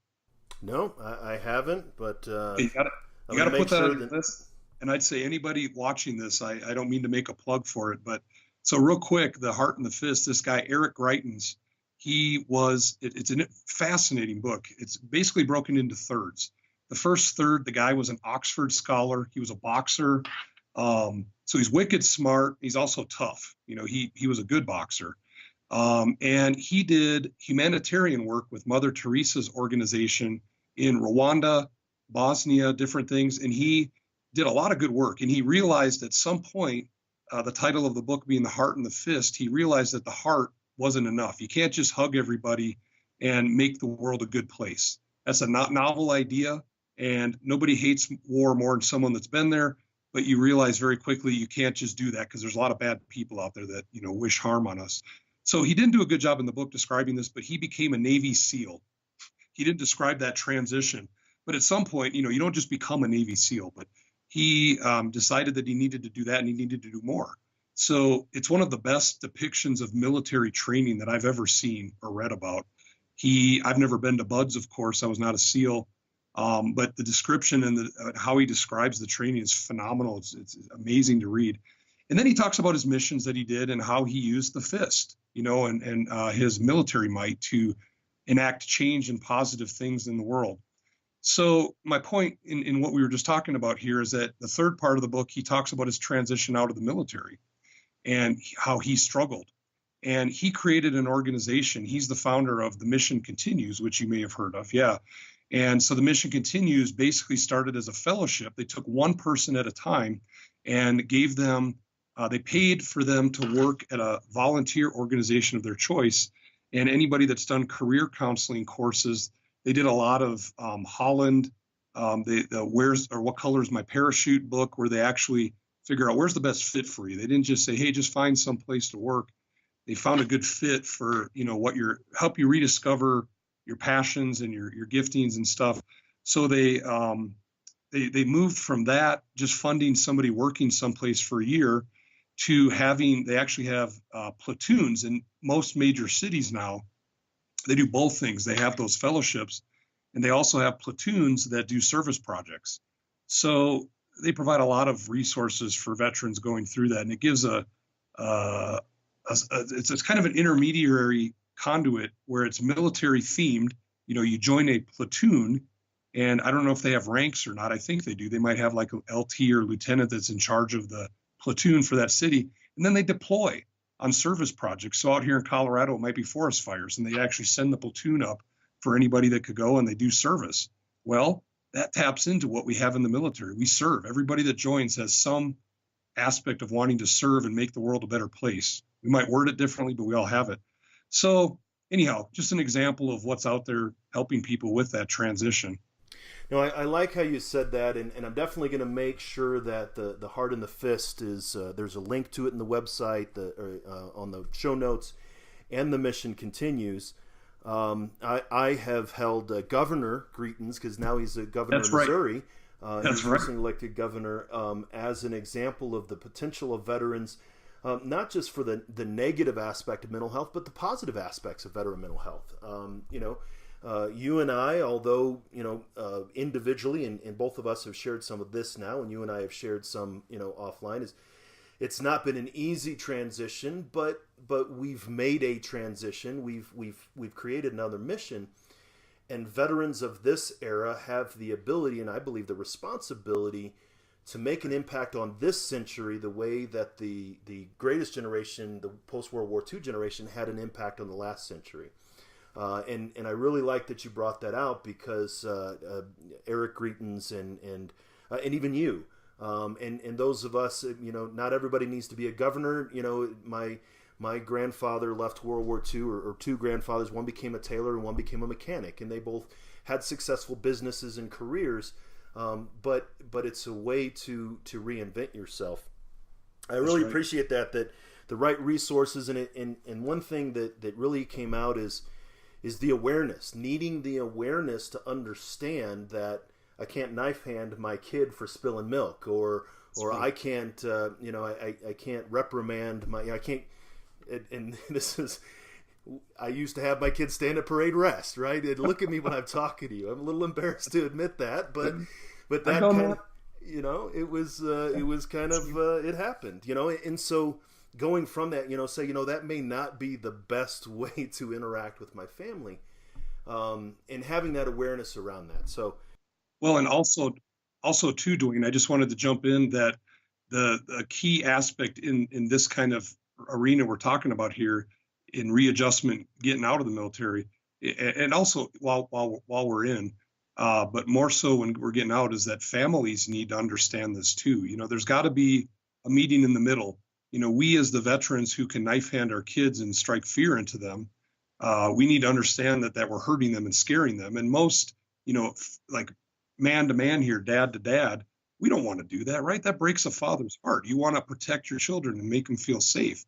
No, I haven't, but you got to put that on your list. And I'd say anybody watching this, I don't mean to make a plug for it, but so real quick, The Heart and the Fist, this guy, Eric Greitens, it's a fascinating book. It's basically broken into thirds. The first third, the guy was an Oxford scholar. He was a boxer. So he's wicked smart. He's also tough. He was a good boxer. And he did humanitarian work with Mother Teresa's organization in Rwanda, Bosnia, different things. And he did a lot of good work. And he realized at some point, the title of the book being The Heart and the Fist, he realized that the heart wasn't enough. You can't just hug everybody and make the world a good place. That's a not novel idea, and nobody hates war more than someone that's been there. But you realize very quickly you can't just do that, because there's a lot of bad people out there that, you know, wish harm on us. So he didn't do a good job in the book describing this, but he became a Navy SEAL. He didn't describe that transition, but at some point, you know, you don't just become a Navy SEAL, but he decided that he needed to do that and he needed to do more. So it's one of the best depictions of military training that I've ever seen or read about. I've never been to BUD/S, of course. I was not a SEAL, but the description and how he describes the training is phenomenal. It's amazing to read. And then he talks about his missions that he did and how he used the fist, you know, and his military might to enact change and positive things in the world. So my point in what we were just talking about here is that the third part of the book, he talks about his transition out of the military and how he struggled. And he created an organization. He's the founder of the Mission Continues, which you may have heard of. Yeah. And so the Mission Continues basically started as a fellowship. They took one person at a time and gave them, they paid for them to work at a volunteer organization of their choice. And anybody that's done career counseling courses, they did a lot of Holland, what color is my parachute book, where they actually figure out where's the best fit for you. They didn't just say, hey, just find some place to work. They found a good fit for, you know, help you rediscover your passions and your giftings and stuff. So they moved from that, just funding somebody working someplace for a year, to they actually have platoons in most major cities now. They do both things. They have those fellowships, and they also have platoons that do service projects. So they provide a lot of resources for veterans going through that, and it gives it's kind of an intermediary conduit where it's military themed. You know, you join a platoon, and I don't know if they have ranks or not. I think they do. They might have like an LT or lieutenant that's in charge of the platoon for that city, and then they deploy on service projects. So out here in Colorado, it might be forest fires, and they actually send the platoon up for anybody that could go, and they do service. Well, that taps into what we have in the military. We serve. Everybody that joins has some aspect of wanting to serve and make the world a better place. We might word it differently, but we all have it. So anyhow, just an example of what's out there helping people with that transition. No, I like how you said that, and I'm definitely going to make sure that the Heart and the Fist is, there's a link to it in the website, on the show notes, and the Mission Continues. I have held Governor Greitens, because now he's a governor of Missouri. He's recently elected governor, as an example of the potential of veterans, not just for the negative aspect of mental health, but the positive aspects of veteran mental health. You and I, although, individually, and both of us have shared some of this now, and you and I have shared some, offline, it's not been an easy transition, but we've made a transition. We've created another mission, and veterans of this era have the ability, and I believe the responsibility, to make an impact on this century the way that the greatest generation, the post-World War II generation, had an impact on the last century. And I really like that you brought that out, because Eric Greitens and even you, and those of us, not everybody needs to be a governor. My grandfather left World War II, or two grandfathers. One became a tailor and one became a mechanic, and they both had successful businesses and careers. But it's a way to reinvent yourself. I really appreciate that the right resources, and one thing that really came out is the awareness, needing the awareness to understand that I can't knife hand my kid for spilling milk, or I can't, I can't reprimand I can't, and this is, I used to have my kids stand at parade rest, right? And look at me when I'm talking to you. I'm a little embarrassed to admit that, but that kind of, it was kind of, it happened, and so, going from that, say, that may not be the best way to interact with my family, and having that awareness around that. So, well, and also too, Dwayne, I just wanted to jump in that the key aspect in this kind of arena we're talking about here, in readjustment, getting out of the military, and also while we're in, but more so when we're getting out, is that families need to understand this too. There's got to be a meeting in the middle. We as the veterans who can knife hand our kids and strike fear into them, we need to understand that we're hurting them and scaring them. And most, like man to man here, dad to dad, we don't want to do that, right? That breaks a father's heart. You want to protect your children and make them feel safe.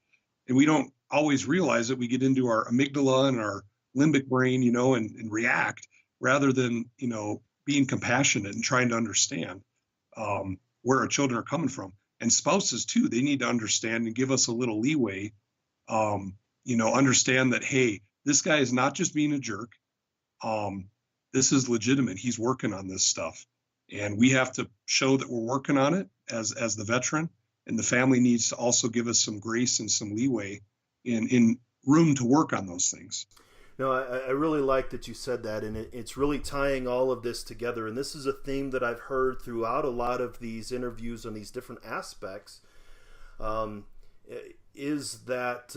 And we don't always realize that we get into our amygdala and our limbic brain, and react rather than, being compassionate and trying to understand where our children are coming from. And spouses too, they need to understand and give us a little leeway, understand that, hey, this guy is not just being a jerk. This is legitimate. He's working on this stuff. And we have to show that we're working on it as the veteran. And the family needs to also give us some grace and some leeway in room to work on those things. No, I really like that you said that, and it's really tying all of this together. And this is a theme that I've heard throughout a lot of these interviews on these different aspects, is that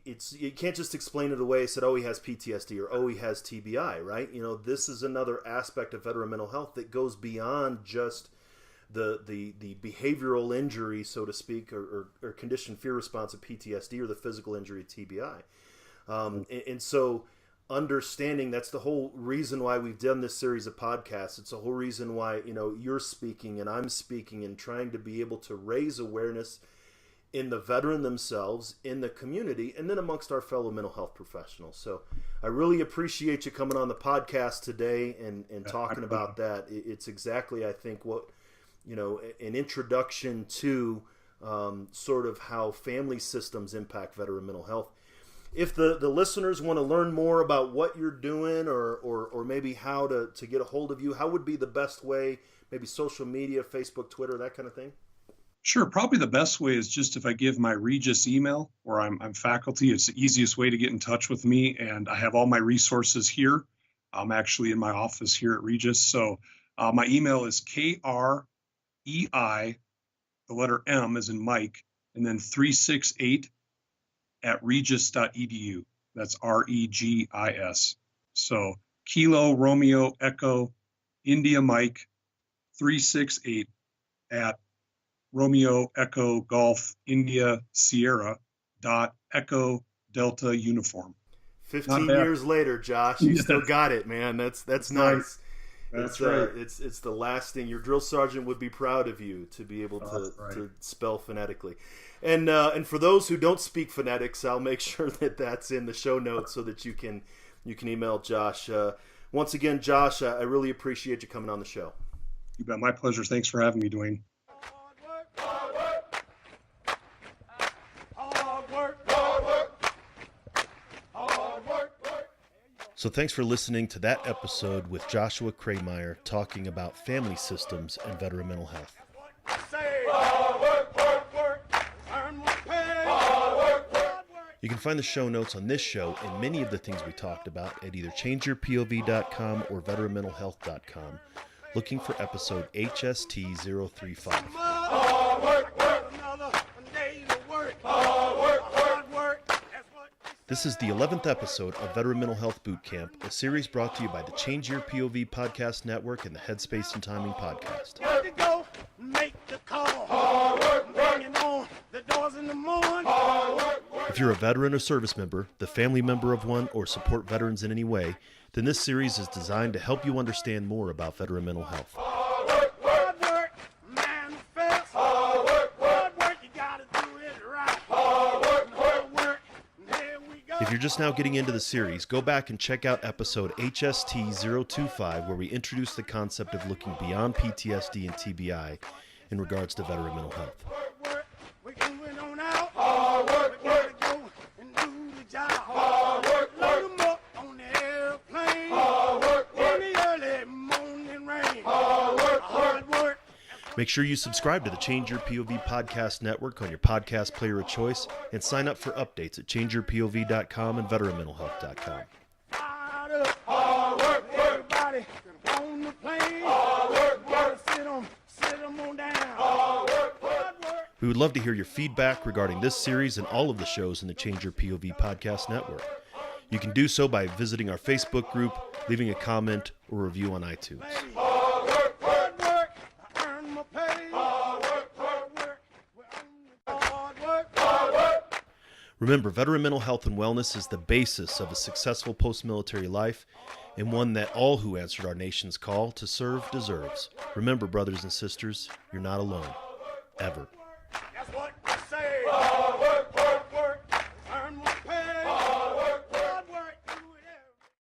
you can't just explain it away, said, oh, he has PTSD or, oh, he has TBI, right? This is another aspect of veteran mental health that goes beyond just the behavioral injury, so to speak, or conditioned fear response of PTSD or the physical injury of TBI. And so understanding that's the whole reason why we've done this series of podcasts. It's the whole reason why, you're speaking and I'm speaking and trying to be able to raise awareness in the veteran themselves, in the community, and then amongst our fellow mental health professionals. So I really appreciate you coming on the podcast today and talking about that. It's exactly, I think, what, an introduction to sort of how family systems impact veteran mental health. If the listeners want to learn more about what you're doing or maybe how to get a hold of you, how would be the best way? Maybe social media, Facebook, Twitter, that kind of thing? Sure. Probably the best way is just if I give my Regis email, or I'm faculty. It's the easiest way to get in touch with me. And I have all my resources here. I'm actually in my office here at Regis. So my email is KREI, the letter M as in Mike, and then 368 at regis.edu. That's REGIS. So Kilo Romeo Echo India Mike 368 at Romeo Echo Golf India Sierra .Echo Delta Uniform. 15 years later, Josh, you still got it, man. That's nice. Right. That's right. It's the last thing. Your drill sergeant would be proud of you to be able to spell phonetically. And for those who don't speak phonetics, I'll make sure that that's in the show notes so that you can email Josh. Once again, Josh, I really appreciate you coming on the show. You bet. My pleasure. Thanks for having me, Dwayne. So thanks for listening to that episode with Joshua Kreimeyer talking about family systems and veteran mental health. You can find the show notes on this show and many of the things we talked about at either changeyourpov.com or veteranmentalhealth.com, looking for episode HST035. This is the 11th episode of Veteran Mental Health Boot Camp, a series brought to you by the Change Your POV Podcast Network and the Headspace and Timing Podcast. If you're a veteran or service member, the family member of one, or support veterans in any way, then this series is designed to help you understand more about veteran mental health. If you're just now getting into the series, go back and check out episode HST025, where we introduce the concept of looking beyond PTSD and TBI in regards to veteran mental health. Make sure you subscribe to the Change Your POV Podcast Network on your podcast player of choice and sign up for updates at changeyourpov.com and veteranmentalhealth.com. We would love to hear your feedback regarding this series and all of the shows in the Change Your POV Podcast Network. You can do so by visiting our Facebook group, leaving a comment, or review on iTunes. Remember, veteran mental health and wellness is the basis of a successful post-military life, and one that all who answered our nation's call to serve deserves. Remember, brothers and sisters, you're not alone. Ever. That's what